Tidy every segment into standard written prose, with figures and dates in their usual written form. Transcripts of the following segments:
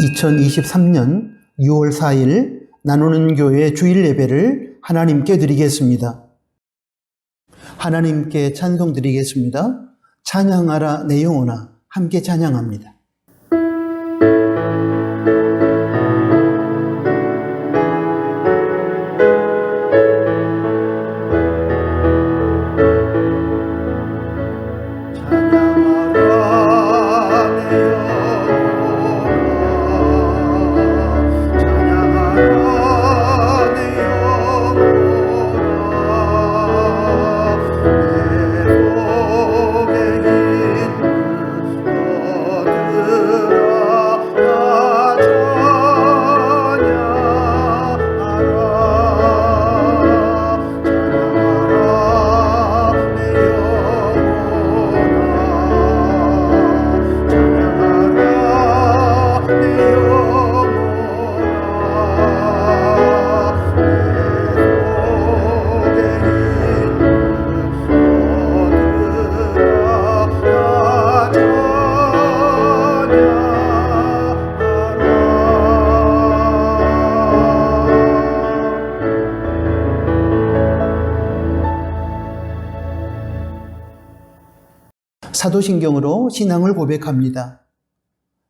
2023년 6월 4일 나누는 교회 주일 예배를 하나님께 드리겠습니다. 하나님께 찬송 드리겠습니다. 찬양하라 내 영혼아, 함께 찬양합니다. 사도신경으로 신앙을 고백합니다.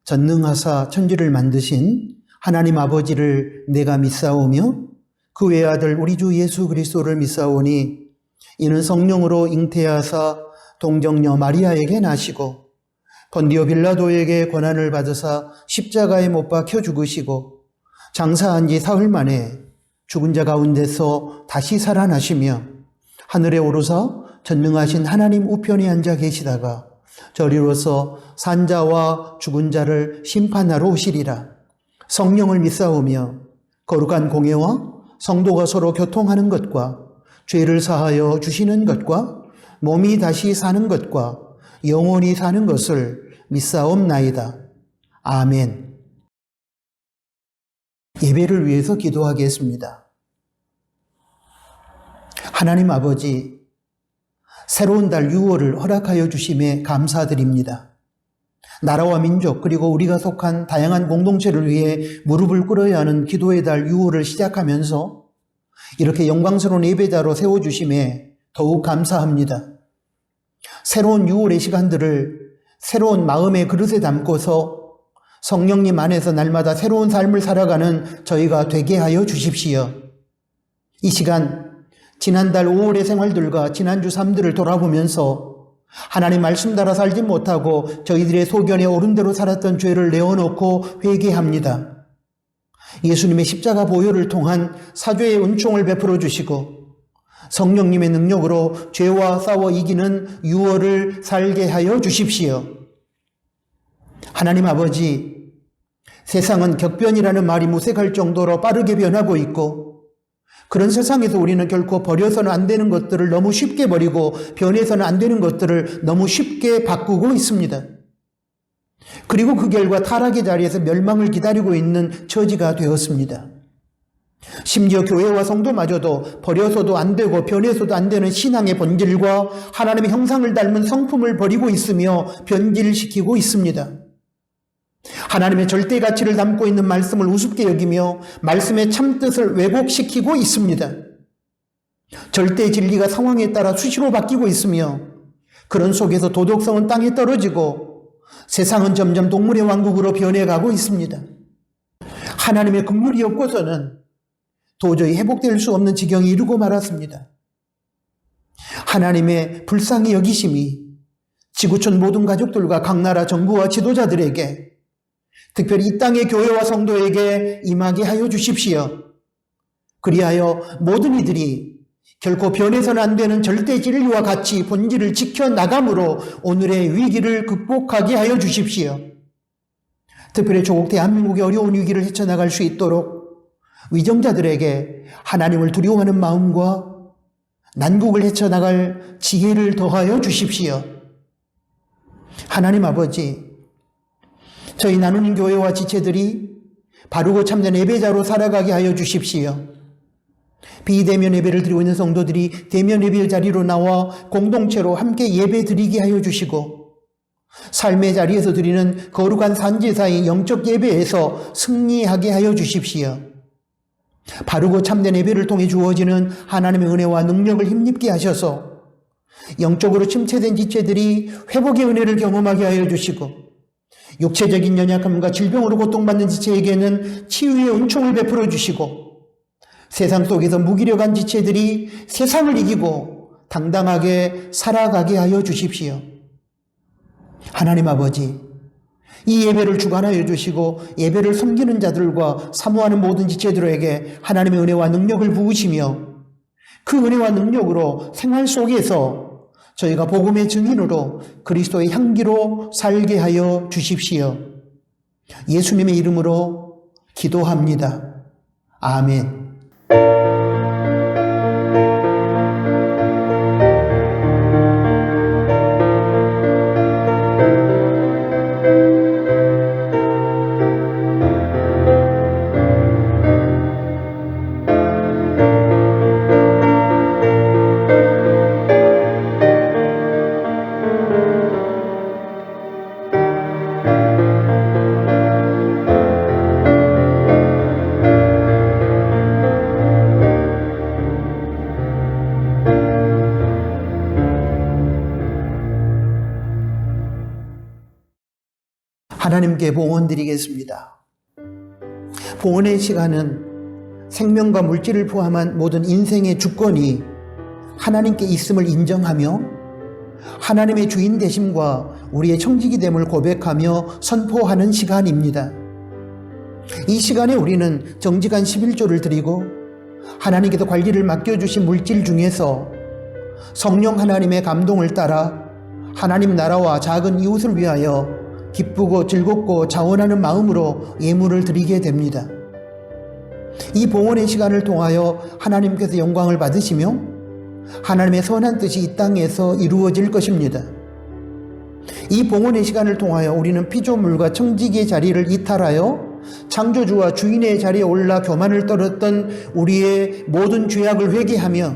전능하사 천지를 만드신 하나님 아버지를 내가 믿사오며 그 외아들 우리 주 예수 그리스도를 믿사오니 이는 성령으로 잉태하사 동정녀 마리아에게 나시고 본디오 빌라도에게 고난을 받으사 십자가에 못 박혀 죽으시고 장사한 지 사흘 만에 죽은 자 가운데서 다시 살아나시며 하늘에 오르사 전능하신 하나님 우편에 앉아 계시다가 저리로서 산자와 죽은 자를 심판하러 오시리라. 성령을 믿사오며 거룩한 공예와 성도가 서로 교통하는 것과 죄를 사하여 주시는 것과 몸이 다시 사는 것과 영원히 사는 것을 믿사옵나이다. 아멘. 예배를 위해서 기도하겠습니다. 하나님 아버지, 새로운 달 6월을 허락하여 주심에 감사드립니다. 나라와 민족 그리고 우리가 속한 다양한 공동체를 위해 무릎을 꿇어야 하는 기도의 달 6월을 시작하면서 이렇게 영광스러운 예배자로 세워주심에 더욱 감사합니다. 새로운 6월의 시간들을 새로운 마음의 그릇에 담고서 성령님 안에서 날마다 새로운 삶을 살아가는 저희가 되게 하여 주십시오. 이 시간 지난달 5월의 생활들과 지난주 삶들을 돌아보면서 하나님 말씀 따라 살지 못하고 저희들의 소견에 옳은 대로 살았던 죄를 내어놓고 회개합니다. 예수님의 십자가 보혈을 통한 사죄의 은총을 베풀어 주시고 성령님의 능력으로 죄와 싸워 이기는 6월을 살게 하여 주십시오. 하나님 아버지, 세상은 격변이라는 말이 무색할 정도로 빠르게 변하고 있고 그런 세상에서 우리는 결코 버려서는 안 되는 것들을 너무 쉽게 버리고 변해서는 안 되는 것들을 너무 쉽게 바꾸고 있습니다. 그리고 그 결과 타락의 자리에서 멸망을 기다리고 있는 처지가 되었습니다. 심지어 교회와 성도마저도 버려서도 안 되고 변해서도 안 되는 신앙의 본질과 하나님의 형상을 닮은 성품을 버리고 있으며 변질시키고 있습니다. 하나님의 절대 가치를 담고 있는 말씀을 우습게 여기며 말씀의 참뜻을 왜곡시키고 있습니다. 절대 진리가 상황에 따라 수시로 바뀌고 있으며 그런 속에서 도덕성은 땅에 떨어지고 세상은 점점 동물의 왕국으로 변해가고 있습니다. 하나님의 긍휼이 없고서는 도저히 회복될 수 없는 지경에 이르고 말았습니다. 하나님의 불쌍히 여기심이 지구촌 모든 가족들과 각 나라 정부와 지도자들에게 특별히 이 땅의 교회와 성도에게 임하게 하여 주십시오. 그리하여 모든 이들이 결코 변해서는 안 되는 절대 진리와 같이 본질을 지켜나감으로 오늘의 위기를 극복하게 하여 주십시오. 특별히 조국 대한민국의 어려운 위기를 헤쳐나갈 수 있도록 위정자들에게 하나님을 두려워하는 마음과 난국을 헤쳐나갈 지혜를 더하여 주십시오. 하나님 아버지, 저희 나누는 교회와 지체들이 바르고 참된 예배자로 살아가게 하여 주십시오. 비대면 예배를 드리고 있는 성도들이 대면 예배 자리로 나와 공동체로 함께 예배 드리게 하여 주시고 삶의 자리에서 드리는 거룩한 산제사의 영적 예배에서 승리하게 하여 주십시오. 바르고 참된 예배를 통해 주어지는 하나님의 은혜와 능력을 힘입게 하셔서 영적으로 침체된 지체들이 회복의 은혜를 경험하게 하여 주시고, 육체적인 연약함과 질병으로 고통받는 지체에게는 치유의 은총을 베풀어 주시고, 세상 속에서 무기력한 지체들이 세상을 이기고 당당하게 살아가게 하여 주십시오. 하나님 아버지, 이 예배를 주관하여 주시고 예배를 섬기는 자들과 사모하는 모든 지체들에게 하나님의 은혜와 능력을 부으시며, 그 은혜와 능력으로 생활 속에서 저희가 복음의 증인으로 그리스도의 향기로 살게 하여 주십시오. 예수님의 이름으로 기도합니다. 아멘. 하나님께 봉헌 드리겠습니다. 봉헌의 시간은 생명과 물질을 포함한 모든 인생의 주권이 하나님께 있음을 인정하며 하나님의 주인 되심과 우리의 청지기 됨을 고백하며 선포하는 시간입니다. 이 시간에 우리는 정직한 11조를 드리고 하나님께서 관리를 맡겨주신 물질 중에서 성령 하나님의 감동을 따라 하나님 나라와 작은 이웃을 위하여 기쁘고 즐겁고 자원하는 마음으로 예물을 드리게 됩니다. 이 봉헌의 시간을 통하여 하나님께서 영광을 받으시며 하나님의 선한 뜻이 이 땅에서 이루어질 것입니다. 이 봉헌의 시간을 통하여 우리는 피조물과 청지기의 자리를 이탈하여 창조주와 주인의 자리에 올라 교만을 떨었던 우리의 모든 죄악을 회개하며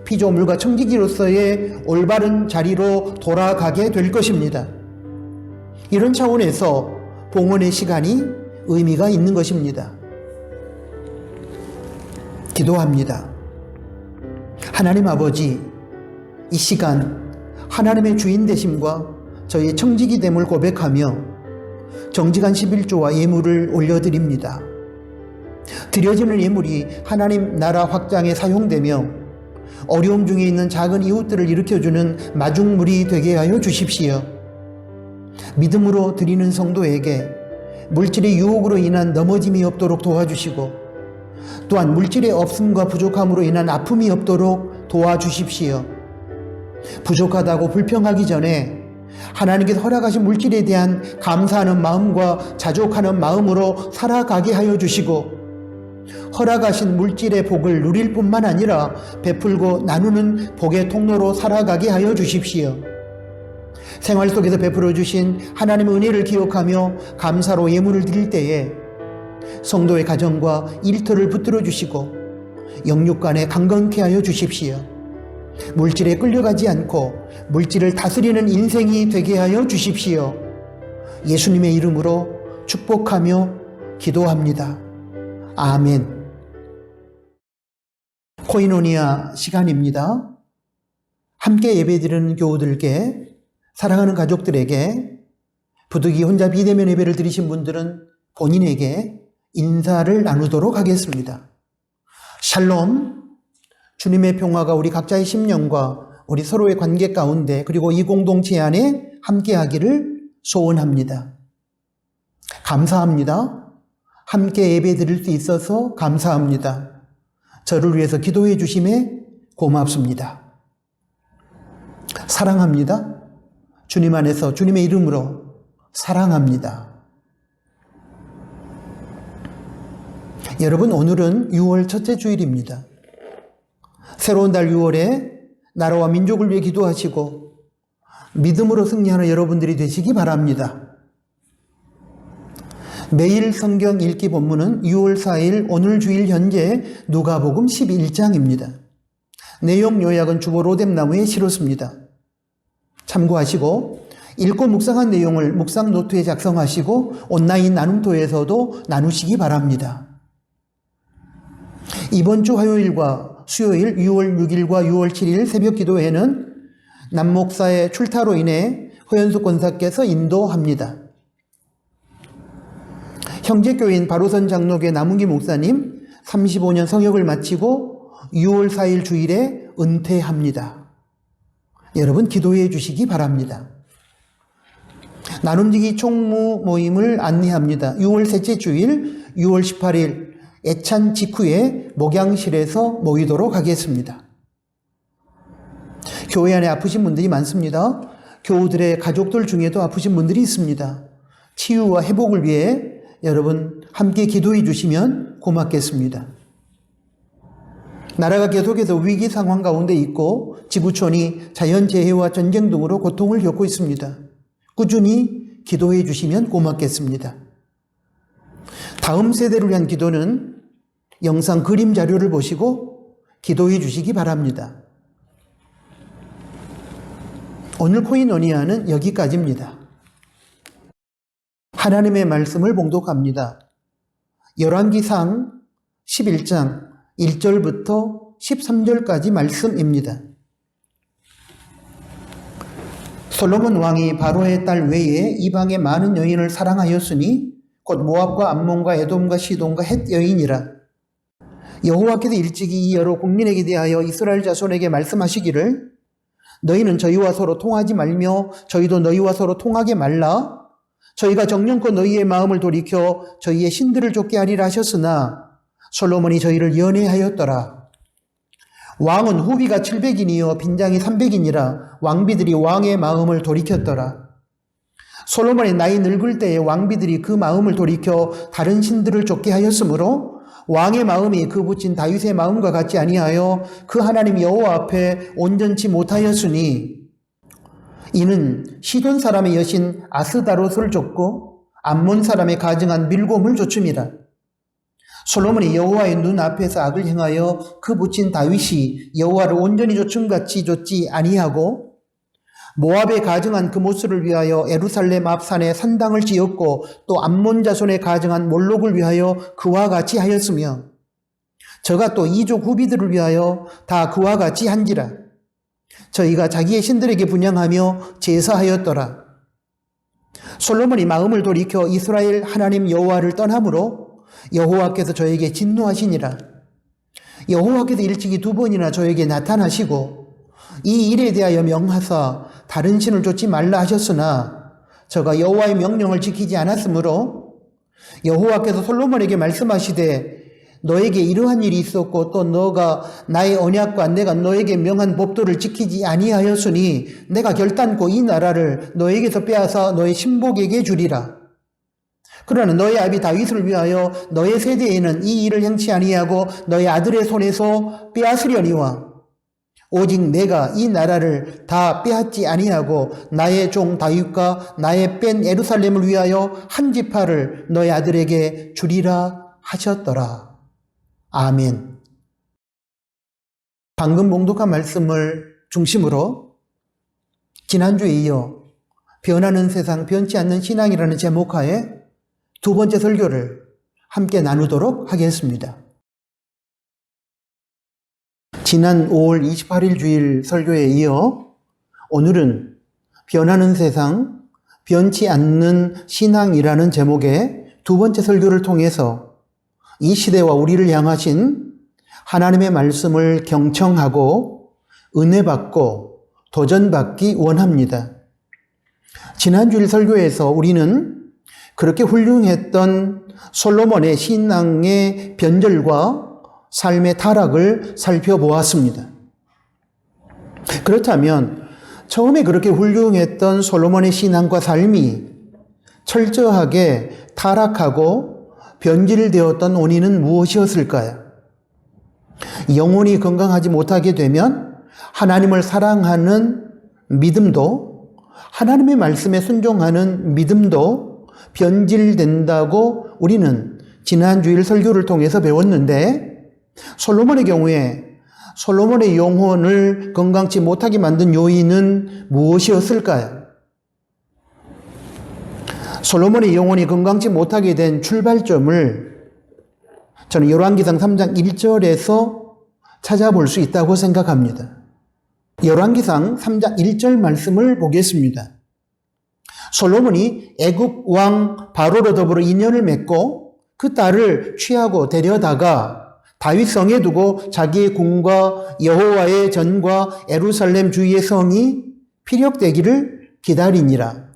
피조물과 청지기로서의 올바른 자리로 돌아가게 될 것입니다. 이런 차원에서 봉헌의 시간이 의미가 있는 것입니다. 기도합니다. 하나님 아버지, 이 시간 하나님의 주인 되심과 저희의 청지기 됨을 고백하며 정직한 11조와 예물을 올려드립니다. 드려지는 예물이 하나님 나라 확장에 사용되며 어려움 중에 있는 작은 이웃들을 일으켜주는 마중물이 되게 하여 주십시오. 믿음으로 드리는 성도에게 물질의 유혹으로 인한 넘어짐이 없도록 도와주시고, 또한 물질의 없음과 부족함으로 인한 아픔이 없도록 도와주십시오. 부족하다고 불평하기 전에 하나님께서 허락하신 물질에 대한 감사하는 마음과 자족하는 마음으로 살아가게 하여 주시고, 허락하신 물질의 복을 누릴 뿐만 아니라 베풀고 나누는 복의 통로로 살아가게 하여 주십시오. 생활 속에서 베풀어 주신 하나님의 은혜를 기억하며 감사로 예물을 드릴 때에 성도의 가정과 일터를 붙들어 주시고 영육간에 강건케 하여 주십시오. 물질에 끌려가지 않고 물질을 다스리는 인생이 되게 하여 주십시오. 예수님의 이름으로 축복하며 기도합니다. 아멘. 코이노니아 시간입니다. 함께 예배드리는 교우들께, 사랑하는 가족들에게, 부득이 혼자 비대면 예배를 드리신 분들은 본인에게 인사를 나누도록 하겠습니다. 샬롬, 주님의 평화가 우리 각자의 심령과 우리 서로의 관계 가운데 그리고 이 공동체 안에 함께하기를 소원합니다. 감사합니다. 함께 예배 드릴 수 있어서 감사합니다. 저를 위해서 기도해 주심에 고맙습니다. 사랑합니다. 주님 안에서 주님의 이름으로 사랑합니다. 여러분, 오늘은 6월 첫째 주일입니다. 새로운 달 6월에 나라와 민족을 위해 기도하시고 믿음으로 승리하는 여러분들이 되시기 바랍니다. 매일 성경 읽기 본문은 6월 4일 오늘 주일 현재 누가복음 11장입니다. 내용 요약은 주보 로뎀나무에 실었습니다. 참고하시고 읽고 묵상한 내용을 묵상 노트에 작성하시고 온라인 나눔토에서도 나누시기 바랍니다. 이번 주 화요일과 수요일 6월 6일과 6월 7일 새벽 기도회는 남목사의 출타로 인해 허연숙 권사께서 인도합니다. 형제교인 바로선 장로교 남은기 목사님 35년 성역을 마치고 6월 4일 주일에 은퇴합니다. 여러분 기도해 주시기 바랍니다. 나눔지기 총무 모임을 안내합니다. 6월 셋째 주일 6월 18일 애찬 직후에 목양실에서 모이도록 하겠습니다. 교회 안에 아프신 분들이 많습니다. 교우들의 가족들 중에도 아프신 분들이 있습니다. 치유와 회복을 위해 여러분 함께 기도해 주시면 고맙겠습니다. 나라가 계속해서 위기 상황 가운데 있고 지구촌이 자연재해와 전쟁 등으로 고통을 겪고 있습니다. 꾸준히 기도해 주시면 고맙겠습니다. 다음 세대를 위한 기도는 영상 그림 자료를 보시고 기도해 주시기 바랍니다. 오늘 코인오니아는 여기까지입니다. 하나님의 말씀을 봉독합니다. 열왕기상 11장 1절부터 13절까지 말씀입니다. 솔로몬 왕이 바로의 딸 외에 이방의 많은 여인을 사랑하였으니 곧 모압과 암몬과 에돔과 시돈과 헷 여인이라. 여호와께서 일찍이 이 여러 국민에게 대하여 이스라엘 자손에게 말씀하시기를 너희는 저희와 서로 통하지 말며 저희도 너희와 서로 통하게 말라. 저희가 정령껏 너희의 마음을 돌이켜 저희의 신들을 쫓게 하리라 하셨으나 솔로몬이 저희를 연애하였더라. 왕은 후비가 700인이요 빈장이 300인이라 왕비들이 왕의 마음을 돌이켰더라. 솔로몬의 나이 늙을 때에 왕비들이 그 마음을 돌이켜 다른 신들을 쫓게 하였으므로 왕의 마음이 그 붙인 다윗의 마음과 같지 아니하여 그 하나님 여호와 앞에 온전치 못하였으니 이는 시돈 사람의 여신 아스다롯을 쫓고 암몬 사람의 가증한 밀곰을 쫓음이라. 솔로몬이 여호와의 눈 앞에서 악을 행하여 그 붙인 다윗이 여호와를 온전히 쫓음같이 쫓지 아니하고 모압에 가증한 그 모스를 위하여 예루살렘 앞 산에 산당을 지었고 또 암몬 자손에 가증한 몰록을 위하여 그와 같이 하였으며 저가 또 이족 후비들을 위하여 다 그와 같이 한지라. 저희가 자기의 신들에게 분향하며 제사하였더라. 솔로몬이 마음을 돌이켜 이스라엘 하나님 여호와를 떠나므로 여호와께서 저에게 진노하시니라. 여호와께서 일찍이 2번이나 저에게 나타나시고 이 일에 대하여 명하사 다른 신을 쫓지 말라 하셨으나 저가 여호와의 명령을 지키지 않았으므로 여호와께서 솔로몬에게 말씀하시되 너에게 이러한 일이 있었고 또 너가 나의 언약과 내가 너에게 명한 법도를 지키지 아니하였으니 내가 결단코 이 나라를 너에게서 빼앗아 너의 신복에게 주리라. 그러나 너의 아비 다윗을 위하여 너의 세대에는 이 일을 행치 아니하고 너의 아들의 손에서 빼앗으려니와 오직 내가 이 나라를 다 빼앗지 아니하고 나의 종 다윗과 나의 뺀 예루살렘을 위하여 한 지파를 너의 아들에게 주리라 하셨더라. 아멘. 방금 봉독한 말씀을 중심으로 지난주에 이어 변하는 세상 변치 않는 신앙이라는 제목하에 두 번째 설교를 함께 나누도록 하겠습니다. 지난 5월 28일 주일 설교에 이어 오늘은 변하는 세상, 변치 않는 신앙이라는 제목의 두 번째 설교를 통해서 이 시대와 우리를 향하신 하나님의 말씀을 경청하고 은혜받고 도전받기 원합니다. 지난 주일 설교에서 우리는 그렇게 훌륭했던 솔로몬의 신앙의 변절과 삶의 타락을 살펴보았습니다. 그렇다면 처음에 그렇게 훌륭했던 솔로몬의 신앙과 삶이 철저하게 타락하고 변질되었던 원인은 무엇이었을까요? 영혼이 건강하지 못하게 되면 하나님을 사랑하는 믿음도 하나님의 말씀에 순종하는 믿음도 변질된다고 우리는 지난 주일 설교를 통해서 배웠는데 솔로몬의 경우에 솔로몬의 영혼을 건강치 못하게 만든 요인은 무엇이었을까요? 솔로몬의 영혼이 건강치 못하게 된 출발점을 저는 열왕기상 3장 1절에서 찾아볼 수 있다고 생각합니다. 열왕기상 3장 1절 말씀을 보겠습니다. 솔로몬이 애굽 왕 바로로 더불어 인연을 맺고 그 딸을 취하고 데려다가 다윗 성에 두고 자기의 궁과 여호와의 전과 예루살렘 주위의 성이 피력되기를 기다리니라.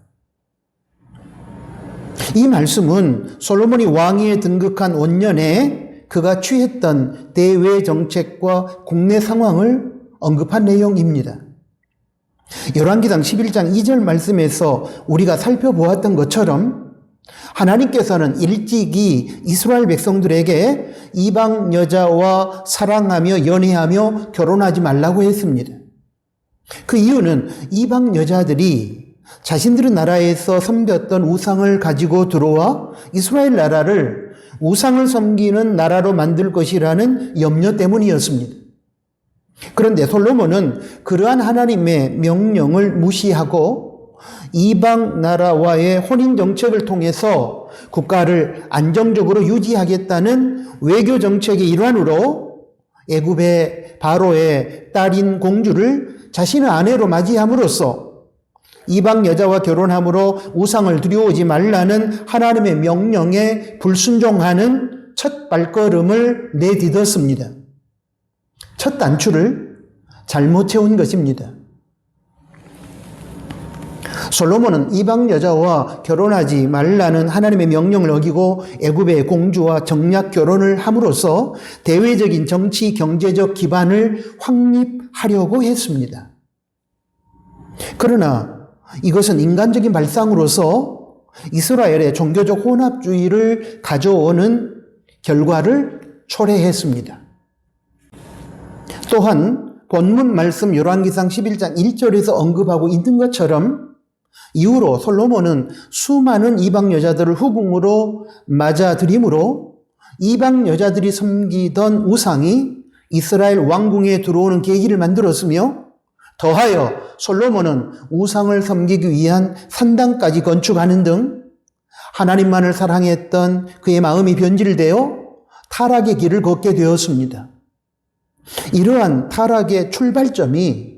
이 말씀은 솔로몬이 왕위에 등극한 5년에 그가 취했던 대외 정책과 국내 상황을 언급한 내용입니다. 열왕기상 11장 2절 말씀에서 우리가 살펴보았던 것처럼 하나님께서는 일찍이 이스라엘 백성들에게 이방 여자와 사랑하며 연애하며 결혼하지 말라고 했습니다. 그 이유는 이방 여자들이 자신들의 나라에서 섬겼던 우상을 가지고 들어와 이스라엘 나라를 우상을 섬기는 나라로 만들 것이라는 염려 때문이었습니다. 그런데 솔로몬은 그러한 하나님의 명령을 무시하고 이방 나라와의 혼인 정책을 통해서 국가를 안정적으로 유지하겠다는 외교 정책의 일환으로 애굽의 바로의 딸인 공주를 자신의 아내로 맞이함으로써 이방 여자와 결혼함으로 우상을 들여오지 말라는 하나님의 명령에 불순종하는 첫 발걸음을 내딛었습니다. 첫 단추를 잘못 채운 것입니다. 솔로몬은 이방 여자와 결혼하지 말라는 하나님의 명령을 어기고 애굽의 공주와 정략 결혼을 함으로써 대외적인 정치, 경제적 기반을 확립하려고 했습니다. 그러나 이것은 인간적인 발상으로서 이스라엘의 종교적 혼합주의를 가져오는 결과를 초래했습니다. 또한 본문 말씀 열왕기상 11장 1절에서 언급하고 있는 것처럼 이후로 솔로몬은 수많은 이방 여자들을 후궁으로 맞아들이므로 이방 여자들이 섬기던 우상이 이스라엘 왕궁에 들어오는 계기를 만들었으며 더하여 솔로몬은 우상을 섬기기 위한 산당까지 건축하는 등 하나님만을 사랑했던 그의 마음이 변질되어 타락의 길을 걷게 되었습니다. 이러한 타락의 출발점이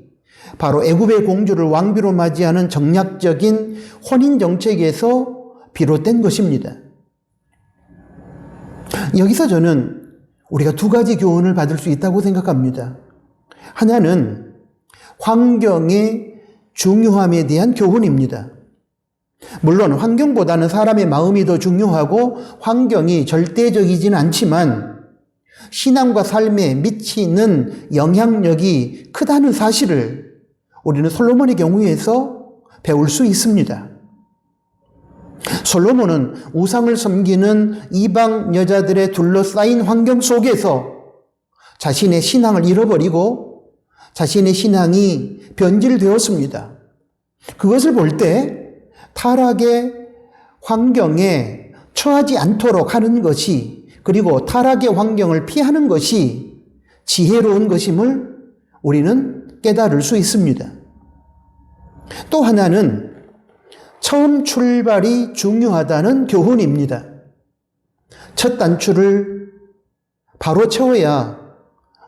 바로 애굽의 공주를 왕비로 맞이하는 정략적인 혼인 정책에서 비롯된 것입니다. 여기서 저는 우리가 두 가지 교훈을 받을 수 있다고 생각합니다. 하나는 환경의 중요함에 대한 교훈입니다. 물론 환경보다는 사람의 마음이 더 중요하고 환경이 절대적이지는 않지만 신앙과 삶에 미치는 영향력이 크다는 사실을 우리는 솔로몬의 경우에서 배울 수 있습니다. 솔로몬은 우상을 섬기는 이방 여자들의 둘러싸인 환경 속에서 자신의 신앙을 잃어버리고 자신의 신앙이 변질되었습니다. 그것을 볼 때 타락의 환경에 처하지 않도록 하는 것이 그리고 타락의 환경을 피하는 것이 지혜로운 것임을 우리는 깨달을 수 있습니다. 또 하나는 처음 출발이 중요하다는 교훈입니다. 첫 단추를 바로 채워야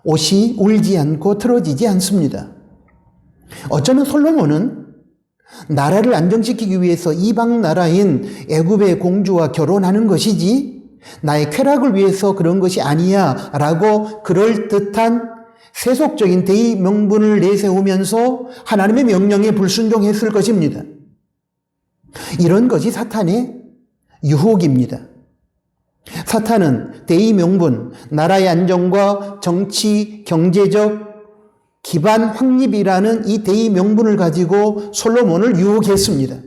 옷이 울지 않고 틀어지지 않습니다. 어쩌면 솔로몬은 나라를 안정시키기 위해서 이방 나라인 애굽의 공주와 결혼하는 것이지 나의 쾌락을 위해서 그런 것이 아니야 라고 그럴듯한 세속적인 대의 명분을 내세우면서 하나님의 명령에 불순종했을 것입니다. 이런 것이 사탄의 유혹입니다. 사탄은 대의 명분, 나라의 안정과 정치, 경제적 기반 확립이라는 이 대의 명분을 가지고 솔로몬을 유혹했습니다.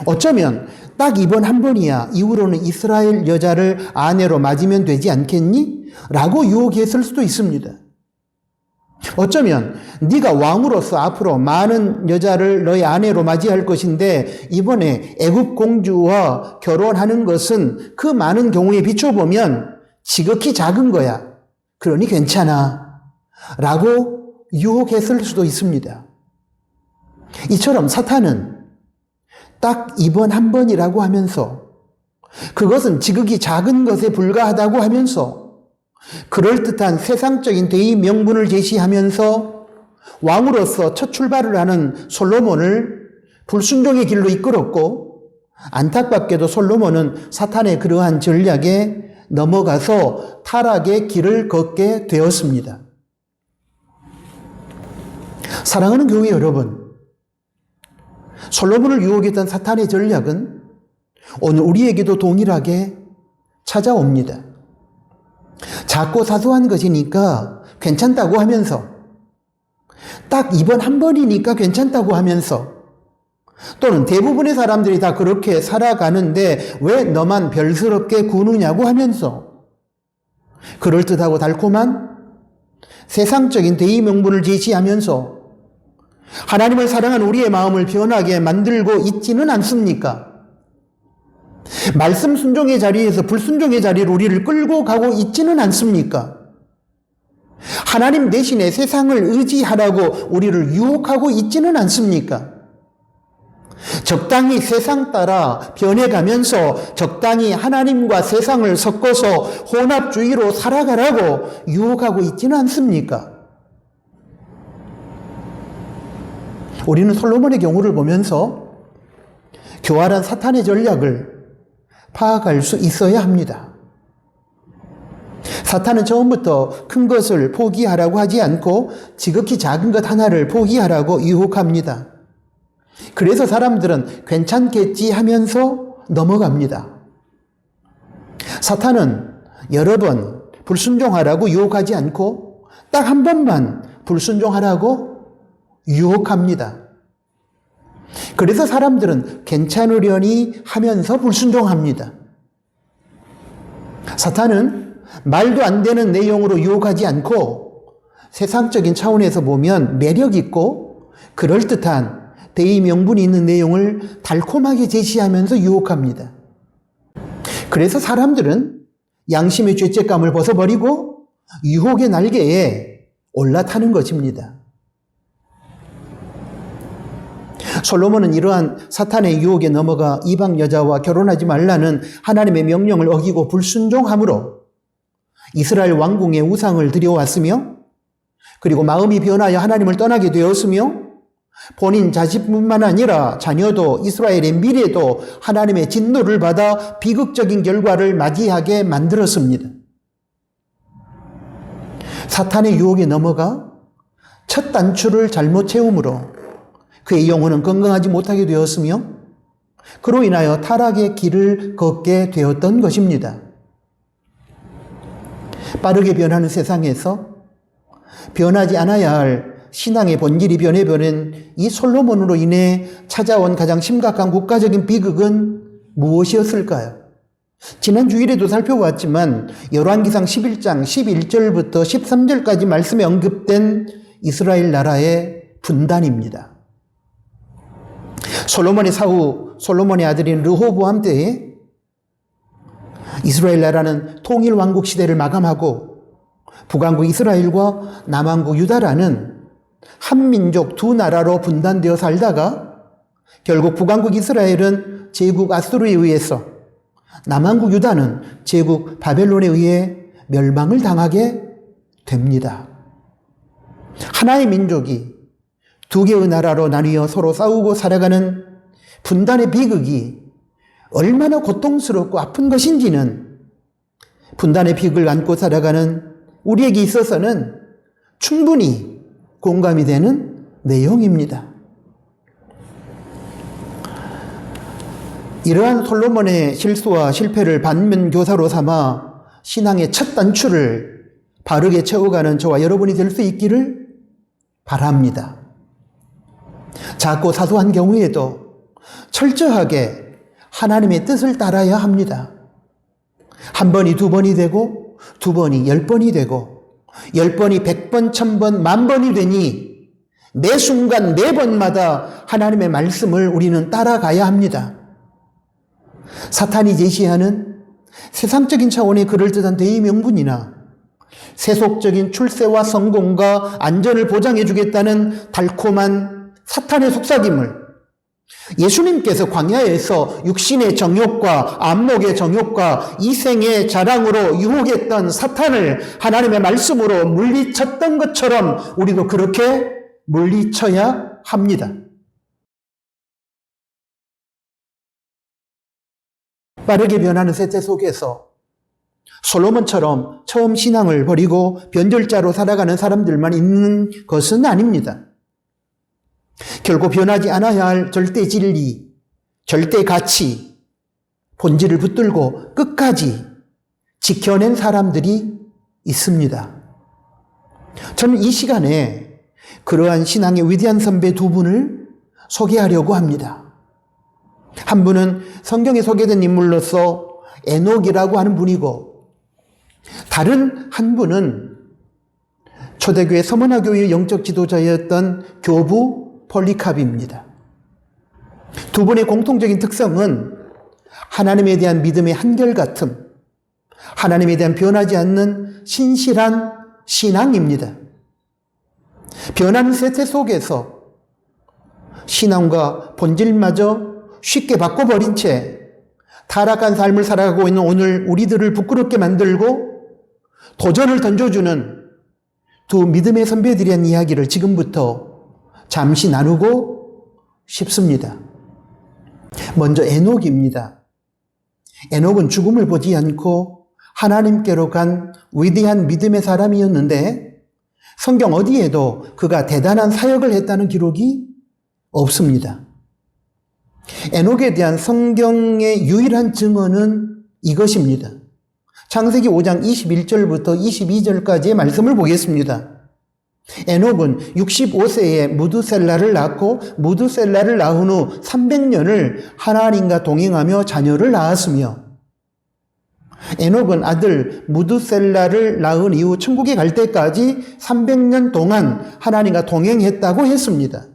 어쩌면 딱 이번 한 번이야 이후로는 이스라엘 여자를 아내로 맞으면 되지 않겠니? 라고 유혹했을 수도 있습니다. 어쩌면 네가 왕으로서 앞으로 많은 여자를 너의 아내로 맞이할 것인데 이번에 애굽 공주와 결혼하는 것은 그 많은 경우에 비춰보면 지극히 작은 거야. 그러니 괜찮아. 라고 유혹했을 수도 있습니다. 이처럼 사탄은 딱 이번 한 번이라고 하면서, 그것은 지극히 작은 것에 불과하다고 하면서, 그럴듯한 세상적인 대의 명분을 제시하면서 왕으로서 첫 출발을 하는 솔로몬을 불순종의 길로 이끌었고, 안타깝게도 솔로몬은 사탄의 그러한 전략에 넘어가서 타락의 길을 걷게 되었습니다. 사랑하는 교회 여러분, 솔로몬을 유혹했던 사탄의 전략은 오늘 우리에게도 동일하게 찾아옵니다. 작고 사소한 것이니까 괜찮다고 하면서, 딱 이번 한 번이니까 괜찮다고 하면서, 또는 대부분의 사람들이 다 그렇게 살아가는데 왜 너만 별스럽게 구느냐고 하면서, 그럴듯하고 달콤한 세상적인 대의 명분을 제시하면서 하나님을 사랑하는 우리의 마음을 변하게 만들고 있지는 않습니까? 말씀 순종의 자리에서 불순종의 자리로 우리를 끌고 가고 있지는 않습니까? 하나님 대신에 세상을 의지하라고 우리를 유혹하고 있지는 않습니까? 적당히 세상 따라 변해가면서 적당히 하나님과 세상을 섞어서 혼합주의로 살아가라고 유혹하고 있지는 않습니까? 우리는 솔로몬의 경우를 보면서 교활한 사탄의 전략을 파악할 수 있어야 합니다. 사탄은 처음부터 큰 것을 포기하라고 하지 않고 지극히 작은 것 하나를 포기하라고 유혹합니다. 그래서 사람들은 괜찮겠지 하면서 넘어갑니다. 사탄은 여러 번 불순종하라고 유혹하지 않고 딱 한 번만 불순종하라고 유혹합니다. 그래서 사람들은 괜찮으려니 하면서 불순종합니다. 사탄은 말도 안 되는 내용으로 유혹하지 않고 세상적인 차원에서 보면 매력 있고 그럴듯한 대의 명분이 있는 내용을 달콤하게 제시하면서 유혹합니다. 그래서 사람들은 양심의 죄책감을 벗어버리고 유혹의 날개에 올라타는 것입니다. 솔로몬은 이러한 사탄의 유혹에 넘어가 이방 여자와 결혼하지 말라는 하나님의 명령을 어기고 불순종함으로 이스라엘 왕궁의 우상을 들여왔으며, 그리고 마음이 변하여 하나님을 떠나게 되었으며, 본인 자식뿐만 아니라 자녀도 이스라엘의 미래도 하나님의 진노를 받아 비극적인 결과를 맞이하게 만들었습니다. 사탄의 유혹에 넘어가 첫 단추를 잘못 채움으로 그의 영혼은 건강하지 못하게 되었으며, 그로 인하여 타락의 길을 걷게 되었던 것입니다. 빠르게 변하는 세상에서 변하지 않아야 할 신앙의 본질이 변해버린 이 솔로몬으로 인해 찾아온 가장 심각한 국가적인 비극은 무엇이었을까요? 지난 주일에도 살펴봤지만 열왕기상 11장 11절부터 13절까지 말씀에 언급된 이스라엘 나라의 분단입니다. 솔로몬의 사후 솔로몬의 아들인 르호보암 때에 이스라엘 나라는 통일 왕국 시대를 마감하고 북왕국 이스라엘과 남왕국 유다라는 한민족 두 나라로 분단되어 살다가 결국 북왕국 이스라엘은 제국 아수르에 의해서, 남왕국 유다는 제국 바벨론에 의해 멸망을 당하게 됩니다. 하나의 민족이 두 개의 나라로 나뉘어 서로 싸우고 살아가는 분단의 비극이 얼마나 고통스럽고 아픈 것인지는 분단의 비극을 안고 살아가는 우리에게 있어서는 충분히 공감이 되는 내용입니다. 이러한 솔로몬의 실수와 실패를 반면교사로 삼아 신앙의 첫 단추를 바르게 채워가는 저와 여러분이 될 수 있기를 바랍니다. 작고 사소한 경우에도 철저하게 하나님의 뜻을 따라야 합니다. 한 번이 두 번이 되고, 두 번이 10번이 되고, 10번이 100번, 1000번, 10,000번이 되니 매 순간 매 번마다 하나님의 말씀을 우리는 따라가야 합니다. 사탄이 제시하는 세상적인 차원의 그럴듯한 대의 명분이나 세속적인 출세와 성공과 안전을 보장해 주겠다는 달콤한 사탄의 속삭임을 예수님께서 광야에서 육신의 정욕과 안목의 정욕과 이생의 자랑으로 유혹했던 사탄을 하나님의 말씀으로 물리쳤던 것처럼 우리도 그렇게 물리쳐야 합니다. 빠르게 변하는 세대 속에서 솔로몬처럼 처음 신앙을 버리고 변절자로 살아가는 사람들만 있는 것은 아닙니다. 결국 변하지 않아야 할 절대 진리, 절대 가치, 본질을 붙들고 끝까지 지켜낸 사람들이 있습니다. 저는 이 시간에 그러한 신앙의 위대한 선배 두 분을 소개하려고 합니다. 한 분은 성경에 소개된 인물로서 에녹이라고 하는 분이고, 다른 한 분은 초대교회 서머나교회의 영적 지도자였던 교부 폴리캅입니다. 두 분의 공통적인 특성은 하나님에 대한 믿음의 한결같음, 하나님에 대한 변하지 않는 신실한 신앙입니다. 변하는 세태 속에서 신앙과 본질마저 쉽게 바꿔버린 채 타락한 삶을 살아가고 있는 오늘 우리들을 부끄럽게 만들고 도전을 던져주는 두 믿음의 선배들에 대한 이야기를 지금부터 잠시 나누고 싶습니다. 먼저 에녹입니다. 에녹은 죽음을 보지 않고 하나님께로 간 위대한 믿음의 사람이었는데 성경 어디에도 그가 대단한 사역을 했다는 기록이 없습니다. 에녹에 대한 성경의 유일한 증언은 이것입니다. 창세기 5장 21절부터 22절까지의 말씀을 보겠습니다. 에녹은 65세에 무드셀라를 낳고 무드셀라를 낳은 후 300년을 하나님과 동행하며 자녀를 낳았으며, 에녹은 아들 무드셀라를 낳은 이후 천국에 갈 때까지 300년 동안 하나님과 동행했다고 했습니다.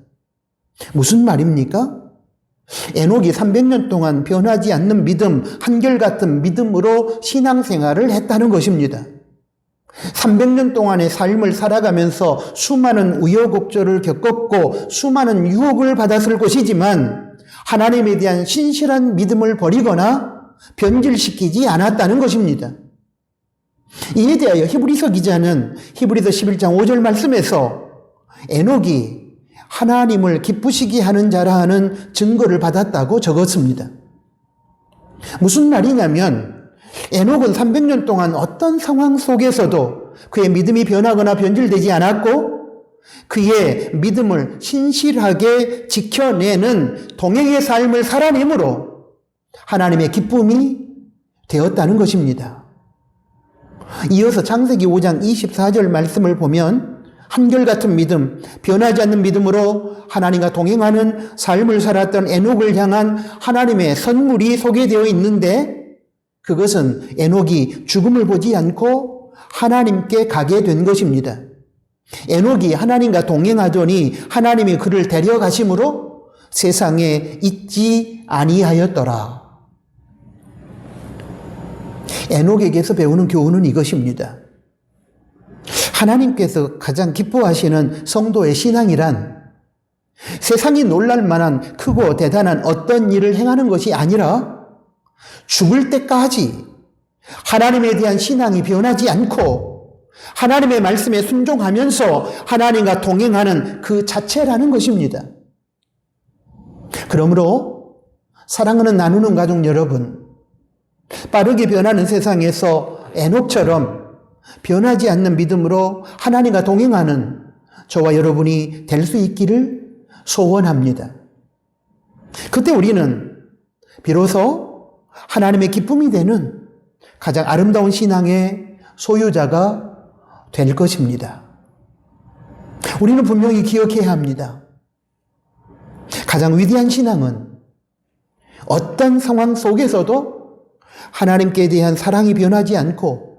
무슨 말입니까? 에녹이 300년 동안 변하지 않는 믿음, 한결같은 믿음으로 신앙생활을 했다는 것입니다. 300년 동안의 삶을 살아가면서 수많은 우여곡절을 겪었고 수많은 유혹을 받았을 것이지만 하나님에 대한 신실한 믿음을 버리거나 변질시키지 않았다는 것입니다. 이에 대하여 히브리서 기자는 히브리서 11장 5절 말씀에서 에녹이 하나님을 기쁘시게 하는 자라 하는 증거를 받았다고 적었습니다. 무슨 말이냐면 에녹은 300년 동안 어떤 상황 속에서도 그의 믿음이 변하거나 변질되지 않았고 그의 믿음을 신실하게 지켜내는 동행의 삶을 살아내므로 하나님의 기쁨이 되었다는 것입니다. 이어서 창세기 5장 24절 말씀을 보면 한결같은 믿음, 변하지 않는 믿음으로 하나님과 동행하는 삶을 살았던 에녹을 향한 하나님의 선물이 소개되어 있는데 그것은 에녹이 죽음을 보지 않고 하나님께 가게 된 것입니다. 에녹이 하나님과 동행하더니 하나님이 그를 데려가심으로 세상에 있지 아니하였더라. 에녹에게서 배우는 교훈은 이것입니다. 하나님께서 가장 기뻐하시는 성도의 신앙이란 세상이 놀랄 만한 크고 대단한 어떤 일을 행하는 것이 아니라 죽을 때까지 하나님에 대한 신앙이 변하지 않고 하나님의 말씀에 순종하면서 하나님과 동행하는 그 자체라는 것입니다. 그러므로 사랑하는 나누는 가족 여러분, 빠르게 변하는 세상에서 에녹처럼 변하지 않는 믿음으로 하나님과 동행하는 저와 여러분이 될 수 있기를 소원합니다. 그때 우리는 비로소 하나님의 기쁨이 되는 가장 아름다운 신앙의 소유자가 될 것입니다. 우리는 분명히 기억해야 합니다. 가장 위대한 신앙은 어떤 상황 속에서도 하나님께 대한 사랑이 변하지 않고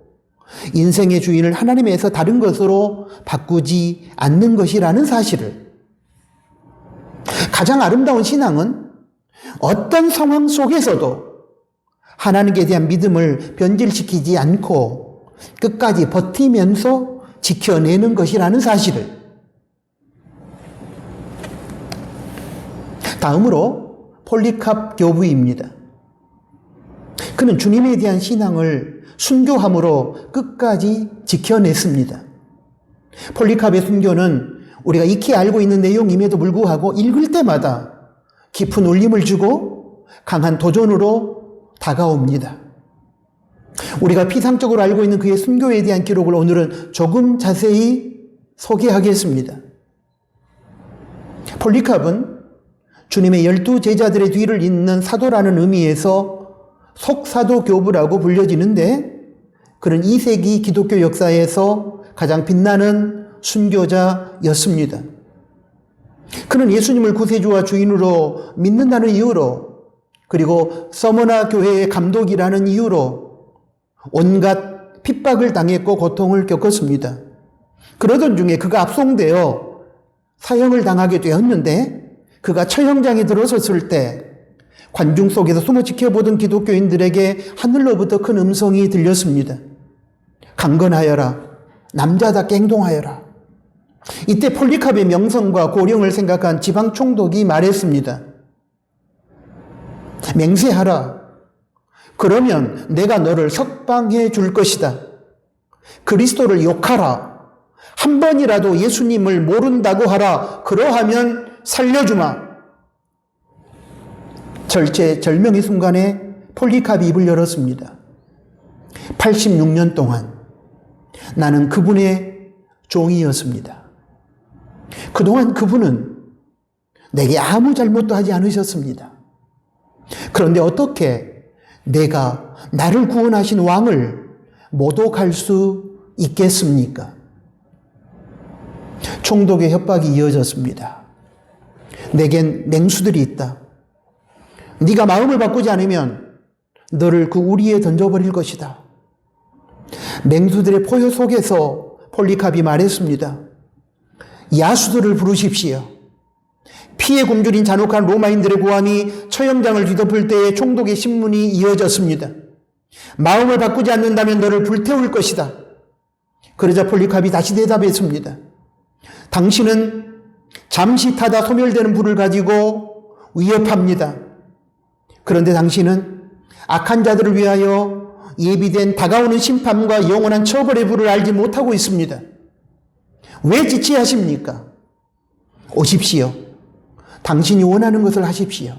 인생의 주인을 하나님에서 다른 것으로 바꾸지 않는 것이라는 사실을, 가장 아름다운 신앙은 어떤 상황 속에서도 하나님께 대한 믿음을 변질시키지 않고 끝까지 버티면서 지켜내는 것이라는 사실을, 다음으로 폴리캅 교부입니다. 그는 주님에 대한 신앙을 순교함으로 끝까지 지켜냈습니다. 폴리캅의 순교는 우리가 익히 알고 있는 내용임에도 불구하고 읽을 때마다 깊은 울림을 주고 강한 도전으로 다가옵니다. 우리가 피상적으로 알고 있는 그의 순교에 대한 기록을 오늘은 조금 자세히 소개하겠습니다. 폴리캅은 주님의 12제자들의 뒤를 잇는 사도라는 의미에서 속사도 교부라고 불려지는데, 그는 2세기 기독교 역사에서 가장 빛나는 순교자였습니다. 그는 예수님을 구세주와 주인으로 믿는다는 이유로, 그리고 서머나 교회의 감독이라는 이유로 온갖 핍박을 당했고 고통을 겪었습니다. 그러던 중에 그가 압송되어 사형을 당하게 되었는데, 그가 처형장에 들어섰을 때 관중 속에서 숨어 지켜보던 기독교인들에게 하늘로부터 큰 음성이 들렸습니다. 강건하여라. 남자답게 행동하여라. 이때 폴리캅의 명성과 고령을 생각한 지방 총독이 말했습니다. 맹세하라. 그러면 내가 너를 석방해 줄 것이다. 그리스도를 욕하라. 한 번이라도 예수님을 모른다고 하라. 그러하면 살려주마. 절체절명의 순간에 폴리캅이 입을 열었습니다. 86년 동안 나는 그분의 종이었습니다. 그동안 그분은 내게 아무 잘못도 하지 않으셨습니다. 그런데 어떻게 내가 나를 구원하신 왕을 모독할 수 있겠습니까? 총독의 협박이 이어졌습니다. 내겐 맹수들이 있다. 네가 마음을 바꾸지 않으면 너를 그 우리에 던져버릴 것이다. 맹수들의 포효 속에서 폴리캅이 말했습니다. 야수들을 부르십시오. 피에 굶주린 잔혹한 로마인들의 고함이 처형장을 뒤덮을 때에 총독의 신문이 이어졌습니다. 마음을 바꾸지 않는다면 너를 불태울 것이다. 그러자 폴리캅이 다시 대답했습니다. 당신은 잠시 타다 소멸되는 불을 가지고 위협합니다. 그런데 당신은 악한 자들을 위하여 예비된 다가오는 심판과 영원한 처벌의 불을 알지 못하고 있습니다. 왜 지체하십니까? 오십시오. 당신이 원하는 것을 하십시오.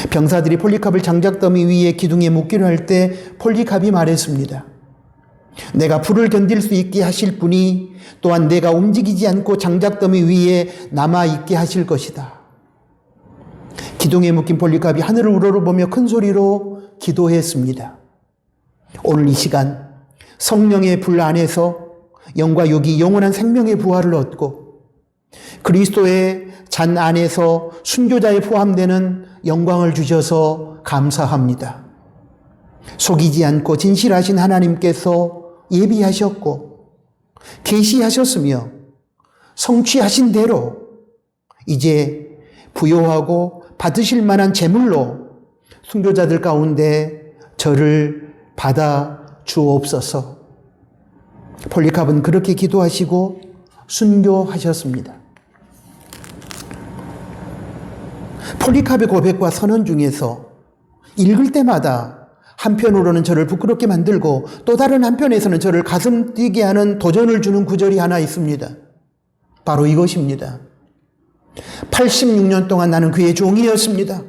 병사들이 폴리캅을 장작더미 위에 기둥에 묶기로 할 때 폴리캅이 말했습니다. 내가 불을 견딜 수 있게 하실 분이 또한 내가 움직이지 않고 장작더미 위에 남아있게 하실 것이다. 기둥에 묶인 폴리캅이 하늘을 우러러보며 큰 소리로 기도했습니다. 오늘 이 시간 성령의 불 안에서 영과 육이 영원한 생명의 부활을 얻고 그리스도의 잔 안에서 순교자에 포함되는 영광을 주셔서 감사합니다. 속이지 않고 진실하신 하나님께서 예비하셨고 계시하셨으며 성취하신 대로 이제 부요하고 받으실 만한 제물로 순교자들 가운데 저를 받아 주옵소서. 폴리캅은 그렇게 기도하시고 순교하셨습니다. 폴리캅의 고백과 선언 중에서 읽을 때마다 한편으로는 저를 부끄럽게 만들고 또 다른 한편에서는 저를 가슴 뛰게 하는 도전을 주는 구절이 하나 있습니다. 바로 이것입니다. 86년 동안 나는 그의 종이었습니다.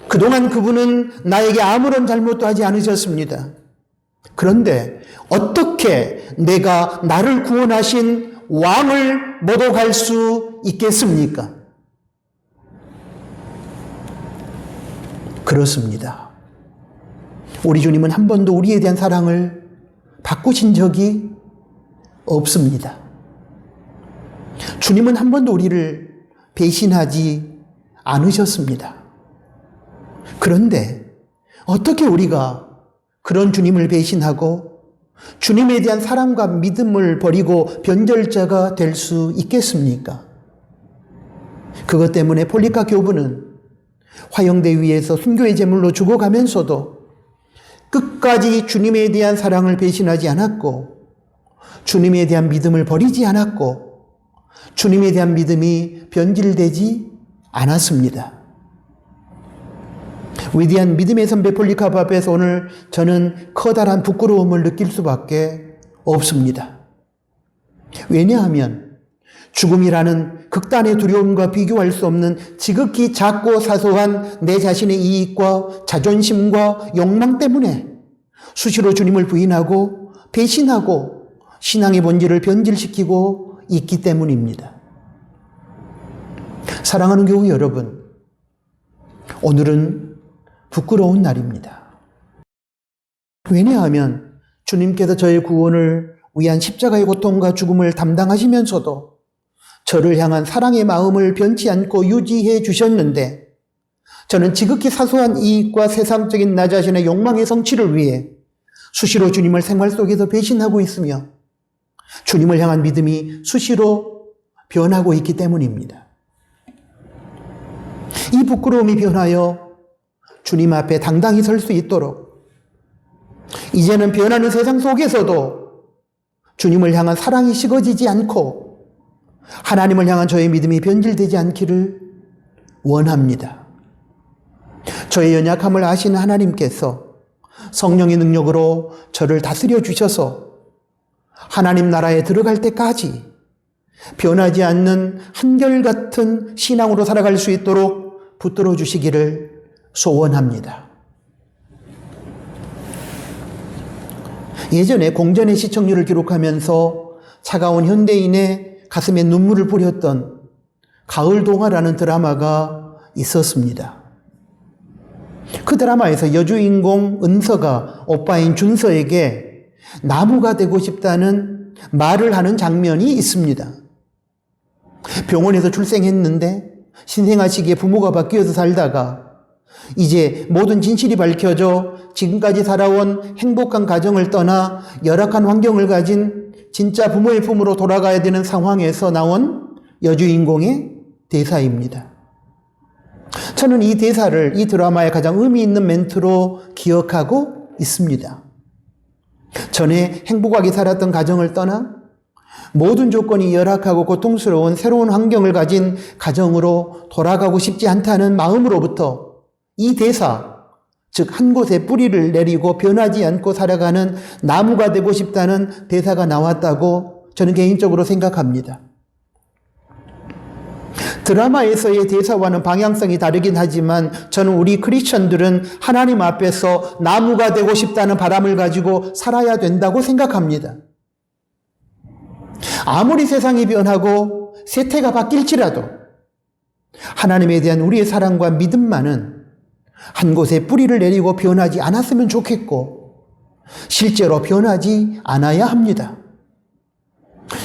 그동안 그분은 나에게 아무런 잘못도 하지 않으셨습니다. 그런데 어떻게 내가 나를 구원하신 왕을 모독할 수 있겠습니까? 그렇습니다. 우리 주님은 한 번도 우리에 대한 사랑을 바꾸신 적이 없습니다. 주님은 한 번도 우리를 배신하지 않으셨습니다. 그런데 어떻게 우리가 그런 주님을 배신하고 주님에 대한 사랑과 믿음을 버리고 변절자가 될 수 있겠습니까? 그것 때문에 폴리캅 교부는 화형대 위에서 순교의 제물로 죽어가면서도 끝까지 주님에 대한 사랑을 배신하지 않았고 주님에 대한 믿음을 버리지 않았고 주님에 대한 믿음이 변질되지 않았습니다. 위대한 믿음의 선배 폴리카프 앞에서 오늘 저는 커다란 부끄러움을 느낄 수밖에 없습니다. 왜냐하면 죽음이라는 극단의 두려움과 비교할 수 없는 지극히 작고 사소한 내 자신의 이익과 자존심과 욕망 때문에 수시로 주님을 부인하고 배신하고 신앙의 본질을 변질시키고 있기 때문입니다. 사랑하는 교우 여러분, 오늘은 부끄러운 날입니다. 왜냐하면 주님께서 저의 구원을 위한 십자가의 고통과 죽음을 담당하시면서도 저를 향한 사랑의 마음을 변치 않고 유지해 주셨는데, 저는 지극히 사소한 이익과 세상적인 나 자신의 욕망의 성취를 위해 수시로 주님을 생활 속에서 배신하고 있으며 주님을 향한 믿음이 수시로 변하고 있기 때문입니다. 이 부끄러움이 변하여 주님 앞에 당당히 설 수 있도록 이제는 변하는 세상 속에서도 주님을 향한 사랑이 식어지지 않고 하나님을 향한 저의 믿음이 변질되지 않기를 원합니다. 저의 연약함을 아시는 하나님께서 성령의 능력으로 저를 다스려 주셔서 하나님 나라에 들어갈 때까지 변하지 않는 한결같은 신앙으로 살아갈 수 있도록 붙들어 주시기를 소원합니다. 예전에 공전의 시청률을 기록하면서 차가운 현대인의 가슴에 눈물을 뿌렸던 가을동화라는 드라마가 있었습니다. 그 드라마에서 여주인공 은서가 오빠인 준서에게 나무가 되고 싶다는 말을 하는 장면이 있습니다. 병원에서 출생했는데 신생아 시기에 부모가 바뀌어서 살다가 이제 모든 진실이 밝혀져 지금까지 살아온 행복한 가정을 떠나 열악한 환경을 가진 진짜 부모의 품으로 돌아가야 되는 상황에서 나온 여주인공의 대사입니다. 저는 이 대사를 이 드라마의 가장 의미 있는 멘트로 기억하고 있습니다. 전에 행복하게 살았던 가정을 떠나 모든 조건이 열악하고 고통스러운 새로운 환경을 가진 가정으로 돌아가고 싶지 않다는 마음으로부터 이 대사, 즉 한 곳에 뿌리를 내리고 변하지 않고 살아가는 나무가 되고 싶다는 대사가 나왔다고 저는 개인적으로 생각합니다. 드라마에서의 대사와는 방향성이 다르긴 하지만 저는 우리 크리스천들은 하나님 앞에서 나무가 되고 싶다는 바람을 가지고 살아야 된다고 생각합니다. 아무리 세상이 변하고 세태가 바뀔지라도 하나님에 대한 우리의 사랑과 믿음만은 한 곳에 뿌리를 내리고 변하지 않았으면 좋겠고 실제로 변하지 않아야 합니다.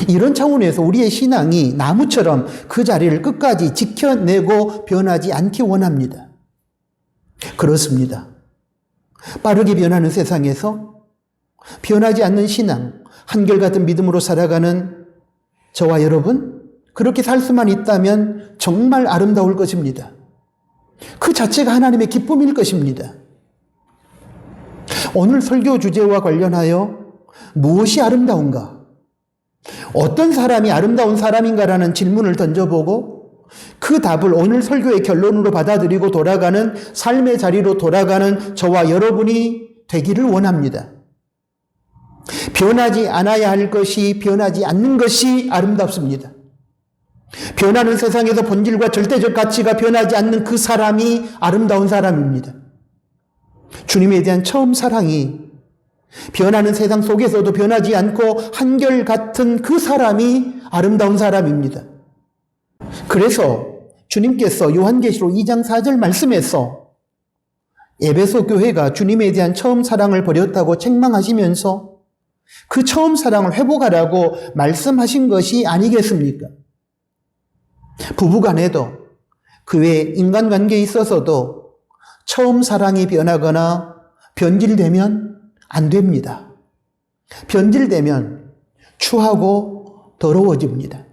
이런 차원에서 우리의 신앙이 나무처럼 그 자리를 끝까지 지켜내고 변하지 않기 원합니다. 그렇습니다. 빠르게 변하는 세상에서 변하지 않는 신앙, 한결같은 믿음으로 살아가는 저와 여러분, 그렇게 살 수만 있다면 정말 아름다울 것입니다. 그 자체가 하나님의 기쁨일 것입니다. 오늘 설교 주제와 관련하여 무엇이 아름다운가? 어떤 사람이 아름다운 사람인가라는 질문을 던져보고 그 답을 오늘 설교의 결론으로 받아들이고 돌아가는 삶의 자리로 돌아가는 저와 여러분이 되기를 원합니다. 변하지 않아야 할 것이 변하지 않는 것이 아름답습니다. 변하는 세상에서 본질과 절대적 가치가 변하지 않는 그 사람이 아름다운 사람입니다. 주님에 대한 처음 사랑이 변하는 세상 속에서도 변하지 않고 한결같은 그 사람이 아름다운 사람입니다. 그래서 주님께서 요한계시록 2장 4절 말씀에서 에베소 교회가 주님에 대한 처음 사랑을 버렸다고 책망하시면서 그 처음 사랑을 회복하라고 말씀하신 것이 아니겠습니까? 부부간에도 그 외 인간관계에 있어서도 처음 사랑이 변하거나 변질되면 안 됩니다. 변질되면 추하고 더러워집니다.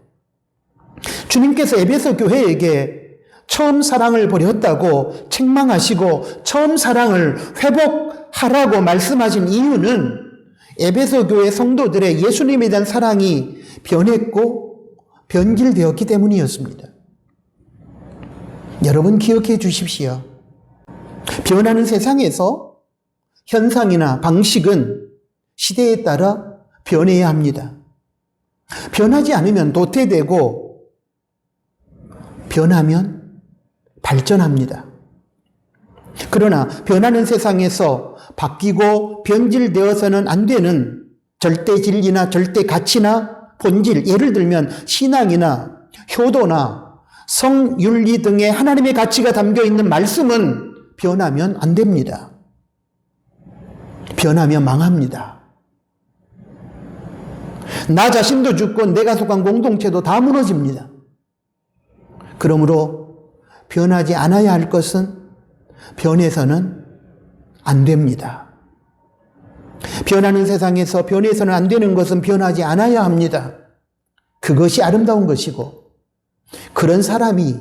주님께서 에베소 교회에게 처음 사랑을 버렸다고 책망하시고 처음 사랑을 회복하라고 말씀하신 이유는 에베소 교회 성도들의 예수님에 대한 사랑이 변했고 변질되었기 때문이었습니다. 여러분 기억해 주십시오. 변하는 세상에서 현상이나 방식은 시대에 따라 변해야 합니다. 변하지 않으면 도태되고 변하면 발전합니다. 그러나 변하는 세상에서 바뀌고 변질되어서는 안 되는 절대 진리나 절대 가치나 본질, 예를 들면 신앙이나 효도나 성윤리 등의 하나님의 가치가 담겨 있는 말씀은 변하면 안 됩니다. 변하면 망합니다. 나 자신도 죽고 내가 속한 공동체도 다 무너집니다. 그러므로 변하지 않아야 할 것은 변해서는 안 됩니다. 변하는 세상에서 변해서는 안 되는 것은 변하지 않아야 합니다. 그것이 아름다운 것이고, 그런 사람이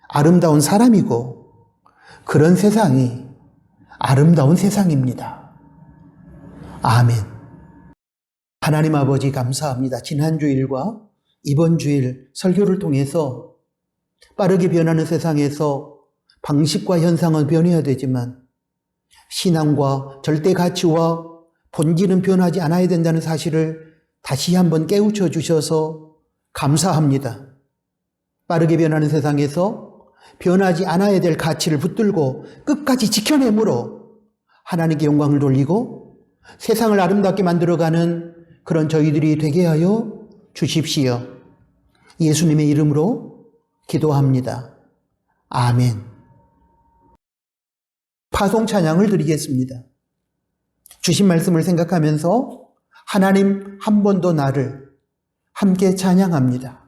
아름다운 사람이고, 그런 세상이 아름다운 세상입니다. 아멘. 하나님 아버지 감사합니다. 지난 주일과 이번 주일 설교를 통해서 빠르게 변하는 세상에서 방식과 현상은 변해야 되지만 신앙과 절대 가치와 본질은 변하지 않아야 된다는 사실을 다시 한번 깨우쳐 주셔서 감사합니다. 빠르게 변하는 세상에서 변하지 않아야 될 가치를 붙들고 끝까지 지켜내므로 하나님께 영광을 돌리고 세상을 아름답게 만들어가는 그런 저희들이 되게 하여 주십시오. 예수님의 이름으로 기도합니다. 아멘. 파송 찬양을 드리겠습니다. 주신 말씀을 생각하면서 하나님 한 번 더 나를 함께 찬양합니다.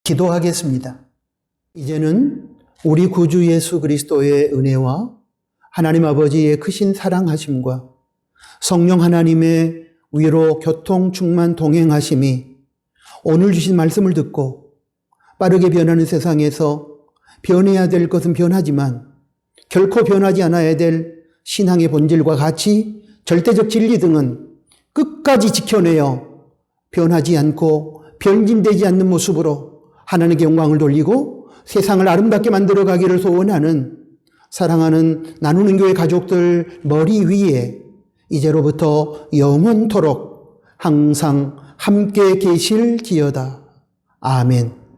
기도하겠습니다. 이제는 우리 구주 예수 그리스도의 은혜와 하나님 아버지의 크신 사랑하심과 성령 하나님의 위로 교통 충만 동행하심이 오늘 주신 말씀을 듣고 빠르게 변하는 세상에서 변해야 될 것은 변하지만 결코 변하지 않아야 될 신앙의 본질과 가치, 절대적 진리 등은 끝까지 지켜내어 변하지 않고 변질되지 않는 모습으로 하나님께 영광을 돌리고 세상을 아름답게 만들어 가기를 소원하는 사랑하는 나누는 교회 가족들 머리 위에 이제로부터 영원토록 항상 함께 계실지어다. 아멘.